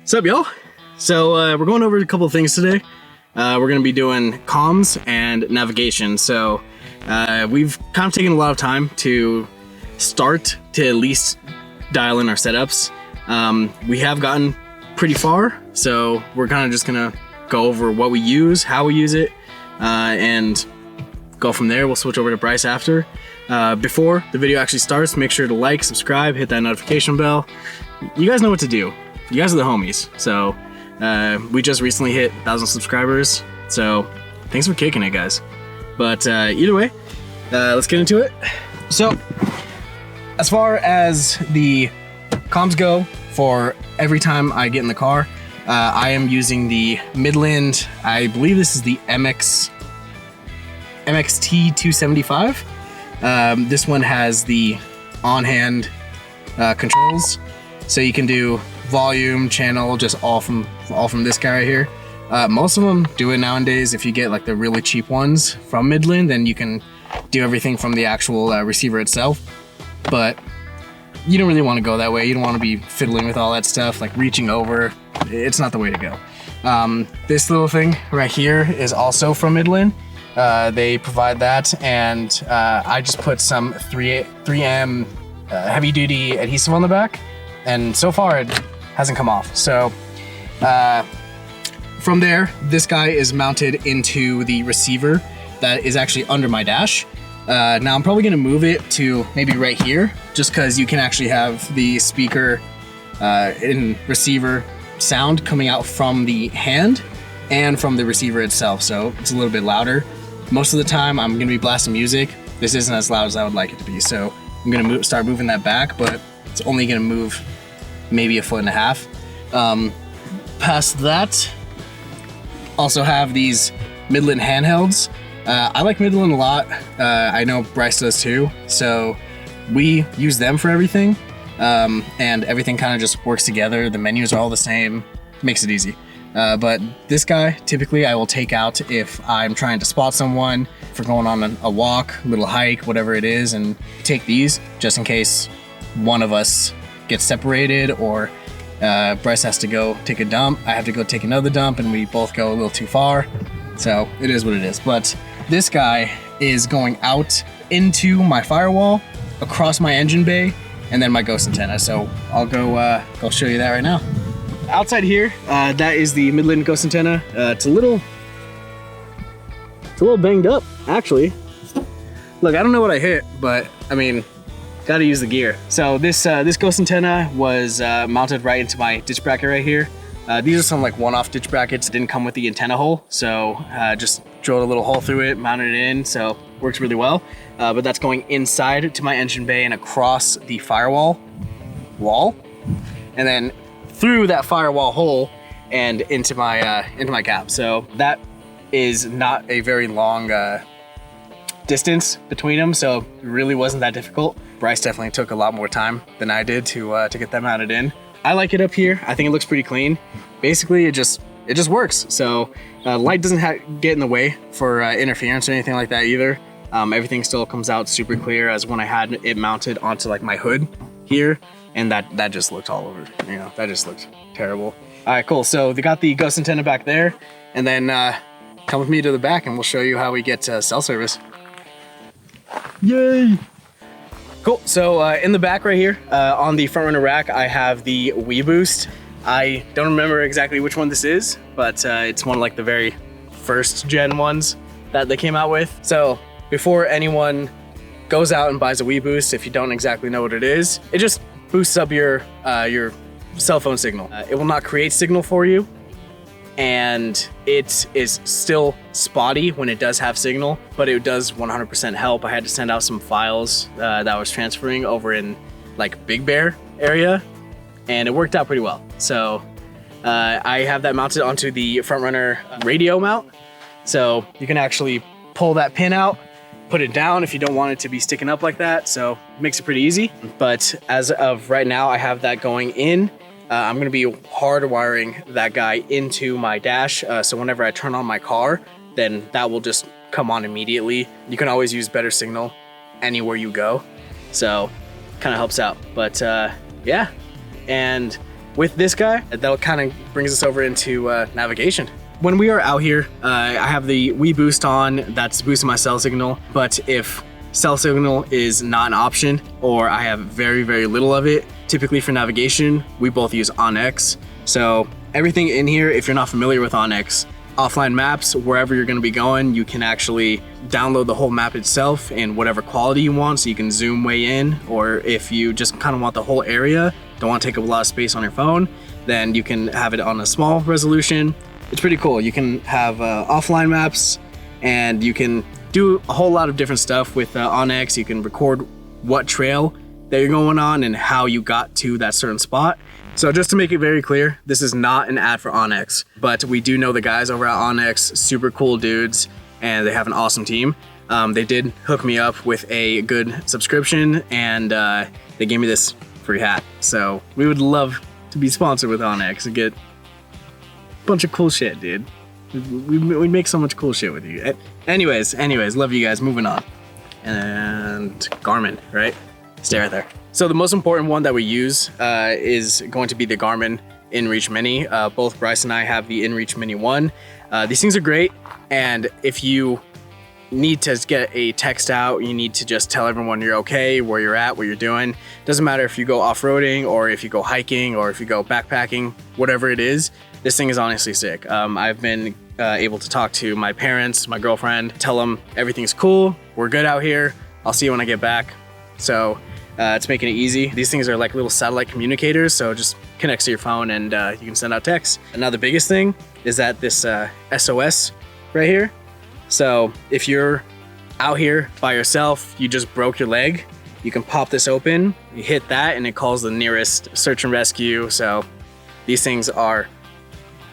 What's up, y'all? So we're going over a couple of things today. We're going to be doing comms and navigation. So we've kind of taken a lot of time to start to at least dial in our setups. We have gotten pretty far, so we're kind of just going to go over what we use, how we use it, and go from there. We'll switch over to Bryce after. Before the video actually starts, make sure to like, subscribe, hit that notification bell. You guys know what to do. You guys are the homies. So we just recently hit 1,000 subscribers, so thanks for kicking it, guys. But either way, let's get into it. So as far as the comms go, for every time I get in the car, I am using the Midland, I believe this is the MXT 275. This one has the on-hand controls, so you can do volume, channel, just all from this guy right here. Most of them do it nowadays. If you get like the really cheap ones from Midland, then you can do everything from the actual receiver itself. But you don't really want to go that way. You don't want to be fiddling with all that stuff, like reaching over. It's not the way to go. This little thing right here is also from Midland. They provide that, and I just put some 3M heavy duty adhesive on the back, and so far it hasn't come off. So from there, this guy is mounted into the receiver that is actually under my dash. Now I'm probably gonna move it to maybe right here, just because you can actually have the speaker in receiver sound coming out from the hand and from the receiver itself, so it's a little bit louder. Most of the time I'm gonna be blasting music. This isn't as loud as I would like it to be, so I'm gonna start moving that back, but it's only gonna move maybe 1.5 feet. Past that, also have these Midland handhelds. I like Midland a lot. I know Bryce does too, so we use them for everything, and everything kind of just works together. The menus are all the same, makes it easy. But this guy, typically I will take out if I'm trying to spot someone, if we're going on a walk, little hike, whatever it is, and take these just in case one of us gets separated, or Bryce has to go take a dump, I have to go take another dump, and we both go a little too far. So it is what it is. But this guy is going out into my firewall, across my engine bay, and then my ghost antenna. So I'll go show you that right now. Outside here, that is the Midland ghost antenna. It's a little banged up, actually. Look, I don't know what I hit, but I mean, gotta use the gear. So this ghost antenna was mounted right into my ditch bracket right here. These are some like one-off ditch brackets. It didn't come with the antenna hole, so just drilled a little hole through it, mounted it in, so works really well. But that's going inside to my engine bay and across the firewall wall, and then through that firewall hole and into my cab. So that is not a very long distance between them, so it really wasn't that difficult. Bryce definitely took a lot more time than I did to get that mounted in. I like it up here. I think it looks pretty clean. Basically, it just works. So light doesn't get in the way for interference or anything like that either. Everything still comes out super clear as when I had it mounted onto like my hood here, and that just looked all over. You know, that just looked terrible. All right, cool. So they got the ghost antenna back there, and then come with me to the back, and we'll show you how we get cell service. Yay! Cool. So in the back right here, on the front runner rack, I have the Wii Boost. I don't remember exactly which one this is, but it's one of like the very first gen ones that they came out with. So before anyone goes out and buys a Wii Boost, if you don't exactly know what it is, it just boosts up your cell phone signal. It will not create signal for you, and it is still spotty when it does have signal, but it does 100% help. I had to send out some files that I was transferring over in like Big Bear area, and it worked out pretty well. So I have that mounted onto the front runner radio mount, so you can actually pull that pin out, put it down if you don't want it to be sticking up like that, so it makes it pretty easy. But as of right now, I have that going in. I'm gonna be hardwiring that guy into my dash, so whenever I turn on my car, then that will just come on immediately. You can always use better signal anywhere you go, so kind of helps out. But yeah, and with this guy, that kind of brings us over into navigation. When we are out here, I have the We Boost on, that's boosting my cell signal, but if cell signal is not an option or I have very, very little of it, typically for navigation, we both use OnX. So everything in here, if you're not familiar with OnX, offline maps, wherever you're gonna be going, you can actually download the whole map itself in whatever quality you want, so you can zoom way in, or if you just kind of want the whole area, don't want to take up a lot of space on your phone, then you can have it on a small resolution. It's pretty cool. You can have offline maps, and you can do a whole lot of different stuff with OnX. You can record what trail that you're going on and how you got to that certain spot. So just to make it very clear, this is not an ad for OnX, but we do know the guys over at OnX, super cool dudes, and they have an awesome team. They did hook me up with a good subscription, and they gave me this free hat. So we would love to be sponsored with OnX and get bunch of cool shit, dude. We make so much cool shit with you. Anyways, love you guys. Moving on. And Garmin, right? Stay right there. So the most important one that we use is going to be the Garmin InReach Mini. Both Bryce and I have the InReach Mini 1. These things are great, and if you need to get a text out, you need to just tell everyone you're okay, where you're at, what you're doing. Doesn't matter if you go off-roading or if you go hiking or if you go backpacking, whatever it is, this thing is honestly sick. I've been able to talk to my parents, my girlfriend, tell them everything's cool, we're good out here, I'll see you when I get back. So it's making it easy. These things are like little satellite communicators, so just connects to your phone and you can send out texts. And now the biggest thing is that this SOS right here. So if you're out here by yourself, you just broke your leg, you can pop this open, you hit that, and it calls the nearest search and rescue. So these things are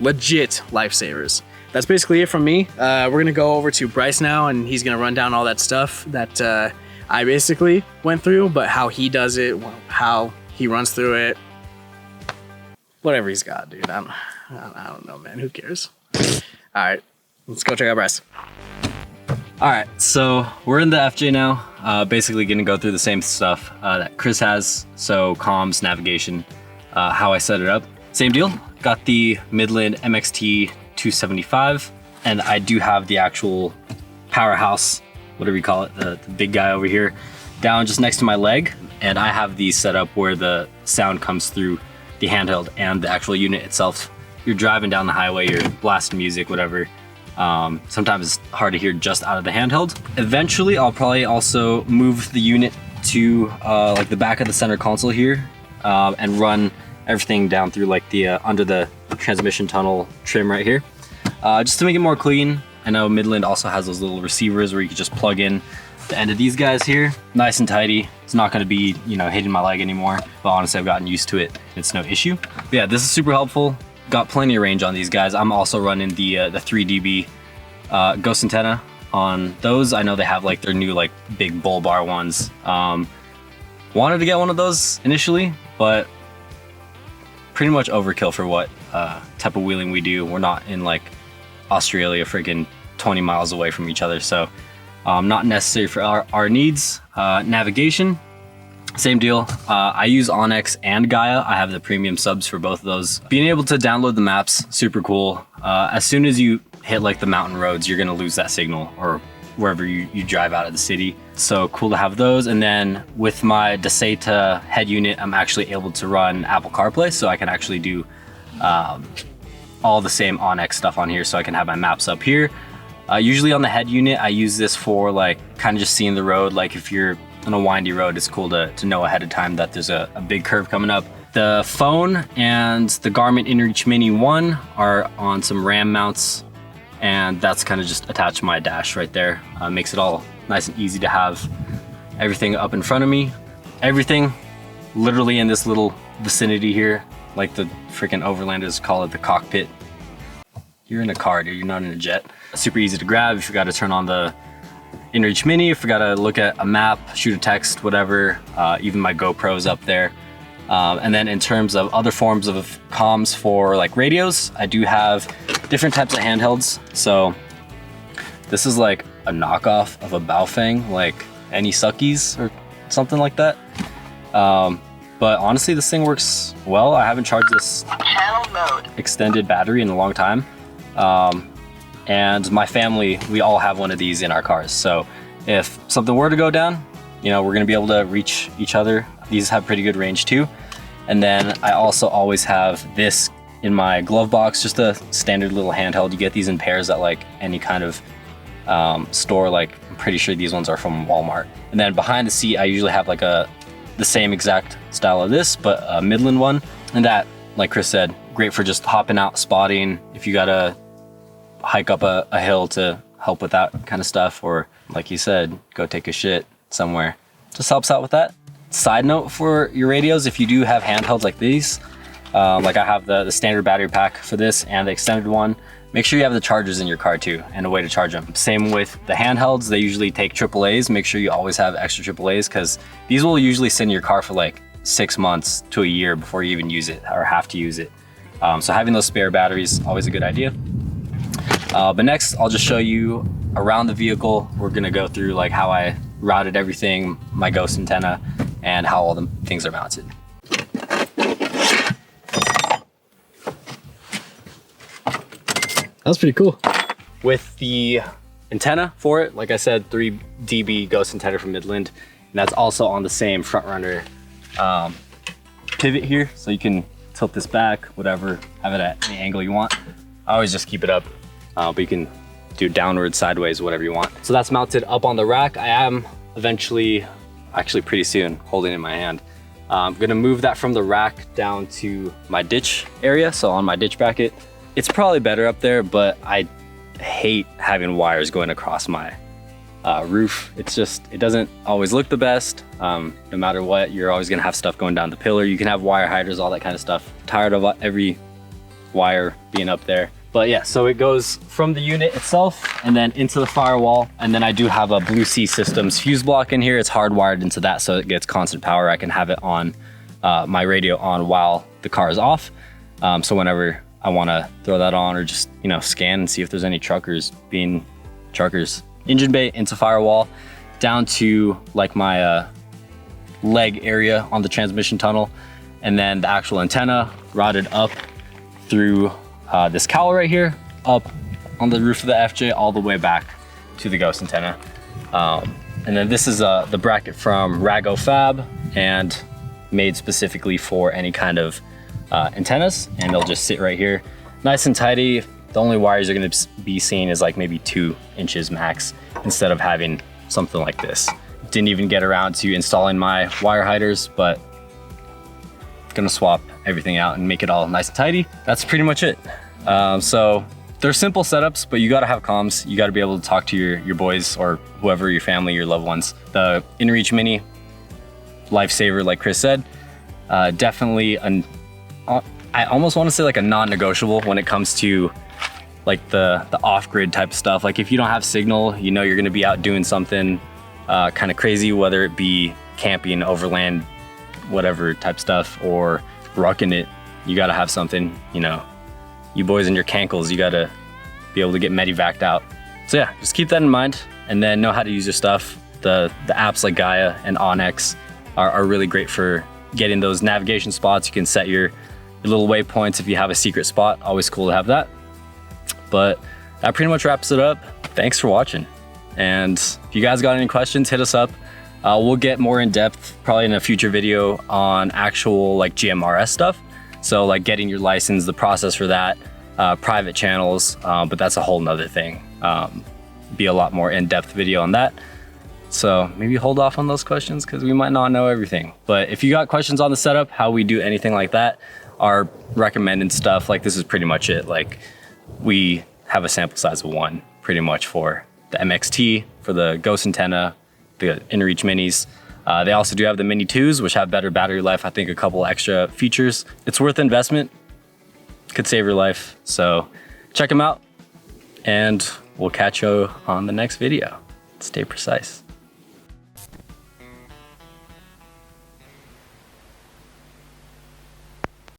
legit lifesavers. That's basically it from me. We're gonna go over to Bryce now, and he's gonna run down all that stuff that I basically went through, but how he does it, how he runs through it, whatever he's got, dude. I don't know, man. Who cares? All right, let's go check out Bryce. All right, so we're in the FJ now. Basically gonna go through the same stuff that Chris has. So comms, navigation, how I set it up. Same deal. Got the Midland MXT 275, and I do have the actual powerhouse, whatever you call it, the big guy over here, down just next to my leg. And I have these set up where the sound comes through the handheld and the actual unit itself. You're driving down the highway, you're blasting music, whatever. Sometimes it's hard to hear just out of the handheld. Eventually, I'll probably also move the unit to like the back of the center console here and run everything down through like the under the transmission tunnel trim right here, just to make it more clean. I know Midland also has those little receivers where you can just plug in the end of these guys here, nice and tidy. It's not going to be, you know, hitting my leg anymore, but honestly I've gotten used to it. It's no issue. But yeah, this is super helpful. Got plenty of range on these guys. I'm also running the 3 dB ghost antenna on those. I know they have like their new like big bull bar ones. Wanted to get one of those initially, but pretty much overkill for what type of wheeling we do. We're not in like Australia, freaking 20 miles away from each other, so not necessary for our needs. Navigation, same deal. I use OnX and Gaia. I have the premium subs for both of those. Being able to download the maps, super cool. As soon as you hit like the mountain roads, you're gonna lose that signal, or wherever you drive out of the city. So cool to have those. And then with my Desata head unit, I'm actually able to run Apple CarPlay, so I can actually do all the same OnX stuff on here, so I can have my maps up here. Usually on the head unit, I use this for like kind of just seeing the road. Like if you're on a windy road, it's cool to know ahead of time that there's a big curve coming up. The phone and the Garmin InReach Mini 1 are on some RAM mounts, and that's kind of just attached to my dash right there. Makes it all nice and easy to have everything up in front of me. Everything literally in this little vicinity here, like the freaking Overlanders call it the cockpit. You're in a car, dude, you're not in a jet. Super easy to grab if you gotta turn on the InReach Mini, if you gotta look at a map, shoot a text, whatever. Even my GoPro's up there. And then in terms of other forms of comms for like radios, I do have different types of handhelds. So this is like a knockoff of a Baofeng, like any Suckies or something like that. But honestly, this thing works well. I haven't charged this extended battery in a long time. And my family, we all have one of these in our cars. So if something were to go down, you know, we're gonna be able to reach each other. These have pretty good range too. And then I also always have this in my glove box, just a standard little handheld. You get these in pairs at like any kind of store. Like I'm pretty sure these ones are from Walmart. And then behind the seat, I usually have like the same exact style of this, but a Midland one. And that, like Chris said, great for just hopping out, spotting, if you gotta hike up a hill to help with that kind of stuff, or like you said, go take a shit somewhere. Just helps out with that. Side note for your radios, if you do have handhelds like these, like I have the standard battery pack for this and the extended one, make sure you have the chargers in your car too and a way to charge them. Same with the handhelds, they usually take AAAs. Make sure you always have extra AAAs because these will usually sit in your car for like 6 months to a year before you even use it or have to use it. So having those spare batteries, always a good idea. But next, I'll just show you around the vehicle. We're gonna go through like how I routed everything, my ghost antenna, and how all the things are mounted. That was pretty cool. With the antenna for it, like I said, 3 dB ghost antenna from Midland, and that's also on the same front runner pivot here, so you can tilt this back, whatever, have it at any angle you want. I always just keep it up, but you can do downward, sideways, whatever you want. So that's mounted up on the rack. I am eventually, actually pretty soon, holding it in my hand. I'm gonna move that from the rack down to my ditch area, so on my ditch bracket. It's probably better up there, but I hate having wires going across my roof. It's just, it doesn't always look the best. No matter what, you're always gonna have stuff going down the pillar. You can have wire hiders, all that kind of stuff. Tired of every wire being up there. But yeah, so it goes from the unit itself and then into the firewall. And then I do have a Blue Sea Systems fuse block in here. It's hardwired into that so it gets constant power. I can have it on, my radio on while the car is off. So whenever I wanna throw that on or just, you know, scan and see if there's any truckers being truckers. Engine bay into firewall, down to like my leg area on the transmission tunnel. And then the actual antenna routed up through this cowl right here, up on the roof of the FJ, all the way back to the ghost antenna. And then this is the bracket from Rago Fab and made specifically for any kind of antennas, and they'll just sit right here. Nice and tidy. The only wires you're gonna be seeing is like maybe 2 inches max instead of having something like this. Didn't even get around to installing my wire hiders, but gonna swap everything out and make it all nice and tidy. That's pretty much it. So they're simple setups, but you gotta have comms. You gotta be able to talk to your boys or whoever, your family, your loved ones. The InReach Mini, lifesaver, like Chris said. Definitely I almost want to say like a non-negotiable when it comes to like the off-grid type of stuff. Like if you don't have signal, you know you're gonna be out doing something kind of crazy, whether it be camping, overland, whatever type stuff, or rucking it, you gotta have something, you know. You boys and your cankles, you gotta be able to get medevaced out. So yeah, just keep that in mind and then know how to use your stuff. The apps like Gaia and Onyx are really great for getting those navigation spots. You can set your little waypoints if you have a secret spot. Always cool to have that. But that pretty much wraps it up. Thanks for watching. And if you guys got any questions, hit us up. We'll get more in depth probably in a future video on actual like GMRS stuff. So like getting your license, the process for that, private channels, but that's a whole nother thing. Be a lot more in-depth video on that. So maybe hold off on those questions because we might not know everything. But if you got questions on the setup, how we do anything like that, our recommended stuff, like this is pretty much it. Like we have a sample size of 1 pretty much for the MXT, for the Ghost antenna, the InReach Minis. They also do have the Mini 2s, which have better battery life. I think a couple extra features. It's worth investment. Could save your life. So check them out and we'll catch you on the next video. Stay precise.